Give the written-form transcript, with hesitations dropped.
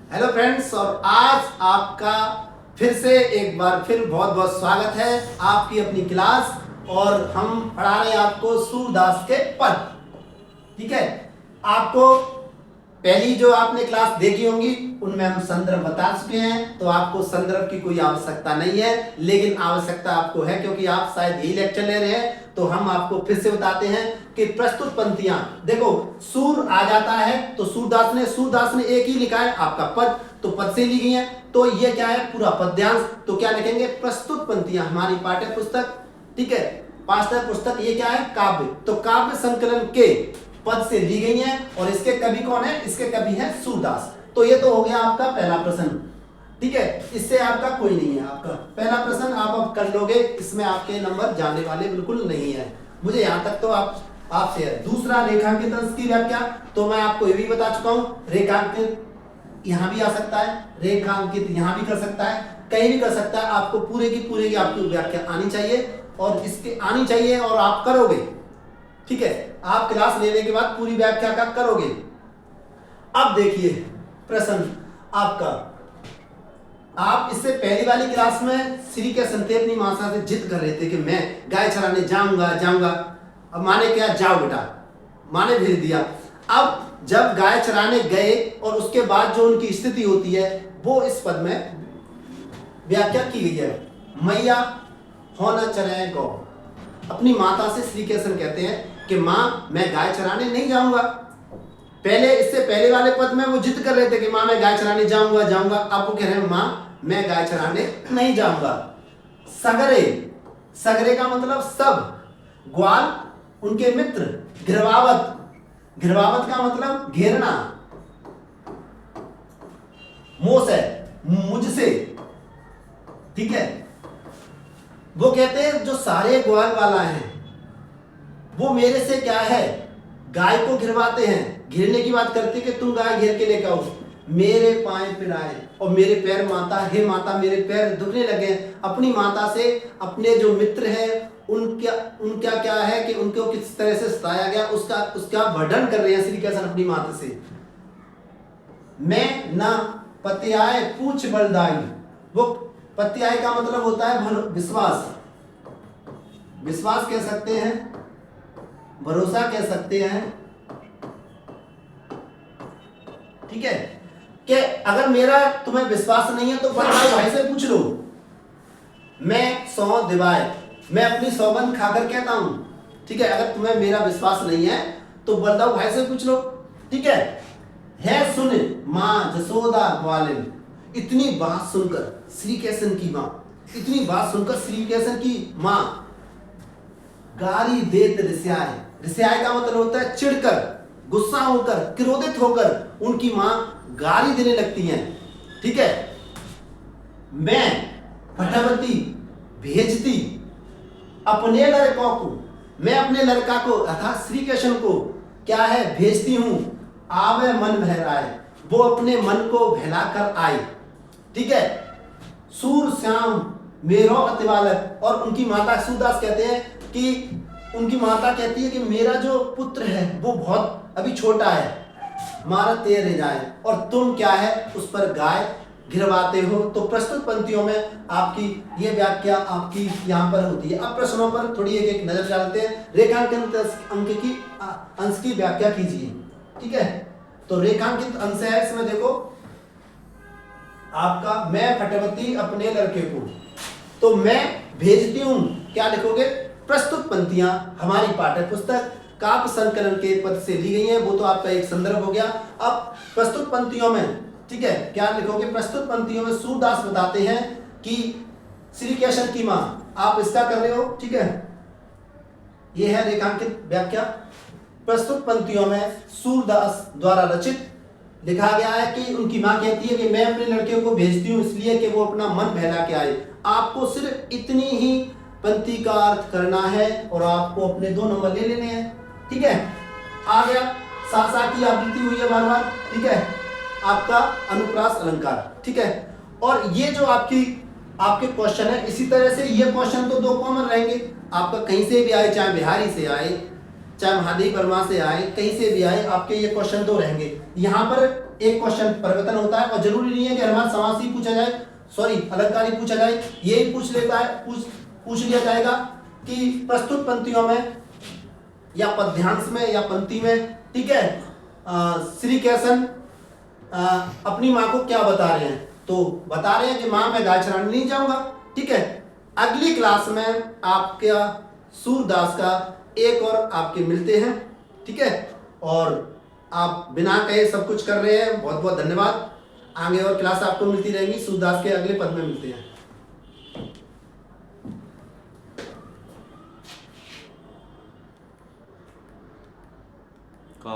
Hello friends, और आज आपका फिर से एक बार फिर बहुत बहुत स्वागत है आपकी अपनी क्लास। और हम पढ़ा रहे हैं आपको सूरदास के पद। ठीक है, आपको पहली जो आपने क्लास देखी होंगी उनमें हम संदर्भ बता चुके हैं, तो आपको संदर्भ की कोई आवश्यकता नहीं है, लेकिन आवश्यकता आपको है क्योंकि आप शायद यही लेक्चर ले रहे हैं। तो हम आपको फिर से बताते हैं कि प्रस्तुत पंक्तियां देखो, सूर आ जाता है तो सूरदास ने एक ही लिखा है आपका पद, तो पद से ली गई है, तो ये क्या है पूरा पद्यांश। तो क्या लिखेंगे, प्रस्तुत पंक्तियां हमारी पाठ्य पुस्तक। ठीक है, पाठ्य पुस्तक ये क्या है, काव्य। तो काव्य संकलन के पद से ली गई है और इसके कवि कौन है, इसके कवि है सूरदास। तो ये तो हो गया आपका पहला प्रश्न। ठीक है, इससे आपका कोई नहीं है। आपका पहला प्रश्न आप अब कर लोगे, इसमें आपके नंबर जाने वाले बिल्कुल नहीं है, मुझे यहां तक तो आपसे है। दूसरा, रेखांकित अंश की व्याख्या। तो मैं आपको ये भी बता चुका हूं, रेखांकित यहां भी आ सकता है, रेखांकित यहां भी कर सकता है, कहीं भी कर सकता है। आपको पूरे की आपकी व्याख्या आनी चाहिए और इसके आनी चाहिए और आप करोगे। ठीक है, आप क्लास लेने के बाद पूरी व्याख्या का करोगे। अब देखिए प्रश्न आपका, आप इससे पहली वाली क्लास में श्री के संतेप मासा से जिद कर रहे थे कि मैं गाय चराने जाऊंगा। अब माने क्या, जाओ बेटा, माने भेज दिया। अब जब गाय चराने गए और उसके बाद जो उनकी स्थिति होती है वो इस पद में व्याख्या की गई है। मैया होना चराए गौ, अपनी माता से श्री कृष्ण कहते हैं कि माँ मैं गाय चराने नहीं जाऊंगा। पहले इससे पहले वाले पद में वो जिद कर रहे थे कि माँ मैं गाय चराने जाऊंगा। अब वो कह रहे हैं माँ मैं गाय चराने नहीं जाऊंगा। सगरे का मतलब सब, ग्वाल उनके मित्र, घिरवावत का मतलब घेरना, मोस है मुझसे। ठीक है, वो कहते हैं जो सारे ग्वाल वाला है वो मेरे से क्या है, गाय को घिरवाते हैं। घिरने की बात करते कि तुम गाय घेर के लेकर आओ, मेरे पांव पिराए और मेरे पैर माता, हे माता मेरे पैर दुखने लगे। अपनी माता से अपने जो मित्र हैं उनका क्या है कि उनको किस तरह से सताया गया उसका वर्णन कर रहे हैं श्री कृष्ण अपनी माता से। मैं ना पत्याय पूछ बलदाई, वो पत्याय का मतलब होता है विश्वास कह सकते हैं, भरोसा कह सकते हैं। ठीक है, कि अगर मेरा तुम्हें विश्वास नहीं है तो बड़े भाई से पूछ लो। मैं सौ दिवाए, मैं अपनी सौगंध खाकर कहता हूं। ठीक है, अगर तुम्हें मेरा विश्वास नहीं है तो बलदाऊ भाई से पूछ लो। ठीक है सुन मां जसोदा ग्वालिन, इतनी बात सुनकर श्री कृष्ण की मां, इतनी बात सुनकर श्री कृष्ण की मां गारी देत रिस्याय का मतलब होता है चिढ़कर, गुस्सा होकर, क्रोधित होकर उनकी मां गाली देने लगती हैं। ठीक है, मैं फटवती भेजती अपने लड़कों को, मैं अपने लड़का को अर्थात श्री कृष्ण को क्या है भेजती हूं, आवे मन बहराए, वो अपने मन को बहलाकर आए। ठीक है, सूर श्याम मेरो अति बालक, और उनकी माता सूरदास कहते हैं कि उनकी माता कहती है कि मेरा जो पुत्र है वो बहुत अभी छोटा है, मारा तेरे जाए, और तुम क्या है उस पर गाय गिरवाते हो। तो प्रस्तुत पंक्तियों में आपकी ये व्याख्या आपकी यहाँ पर होती है। अब प्रश्नों पर थोड़ी एक नजर डालते हैं। रेखांकित अंश की व्याख्या कीजिए। ठीक है, तो रेखांकित अंश है, इसमें देखो आपका मैं फटवती अपने लड़के को, तो मैं भेजती हूं, क्या लिखोगे, प्रस्तुत पंक्तियां हमारी पाठ्य पुस्तक काव्य संकलन के पद से ली गई हैं। वो तो आपका एक संदर्भ हो गया। अब प्रस्तुत पंक्तियों में ठीक है क्या लिखोगे, प्रस्तुत पंक्तियों में सूरदास बताते हैं कि श्री कृष्ण की मां, आप इसका कर रहे हो। ठीक है, ये है रेखांकित व्याख्या। प्रस्तुत पंक्तियों में सूरदास द्वारा रचित लिखा गया है कि उनकी मां कहती है कि मैं अपने लड़के को भेजती हूं इसलिए कि वो अपना मन बहला के आए। आपको सिर्फ इतनी ही पंक्ति का अर्थ करना है और आपको अपने 2 नंबर ले लेने हैं। ठीक है, आ गया, सा की आवृत्ति हुई है बार-बार। ठीक है, आपका अनुप्रास अलंकार। ठीक है, और ये जो आपके क्वेश्चन है, इसी तरह से ये क्वेश्चन तो 2 कॉमन रहेंगे। आपका कहीं से भी आए, चाहे बिहारी से आए, चाहे महादेव वर्मा से आए, कहीं से भी आए, आपके ये क्वेश्चन 2 रहेंगे। यहाँ पर एक क्वेश्चन परिवर्तन होता है और जरूरी नहीं है कि हमारा समास ही पूछा जाए, सॉरी अलंकार ही पूछा जाए, ये पूछ लेता है, पूछ लिया जाएगा कि प्रस्तुत पंक्तियों में या पद्यांश में या पंक्ति में, ठीक है, श्री कृष्ण अपनी माँ को क्या बता रहे हैं, तो बता रहे हैं कि माँ मैं गाय चराने नहीं जाऊंगा, ठीक है। अगली क्लास में आपका सूरदास का एक और आपके मिलते हैं, ठीक है, और आप बिना कहे सब कुछ कर रहे हैं, बहुत बहुत धन्यवाद। आगे और क्लास आपको मिलती रहेंगी, सूरदास के अगले पद में मिलते हैं। का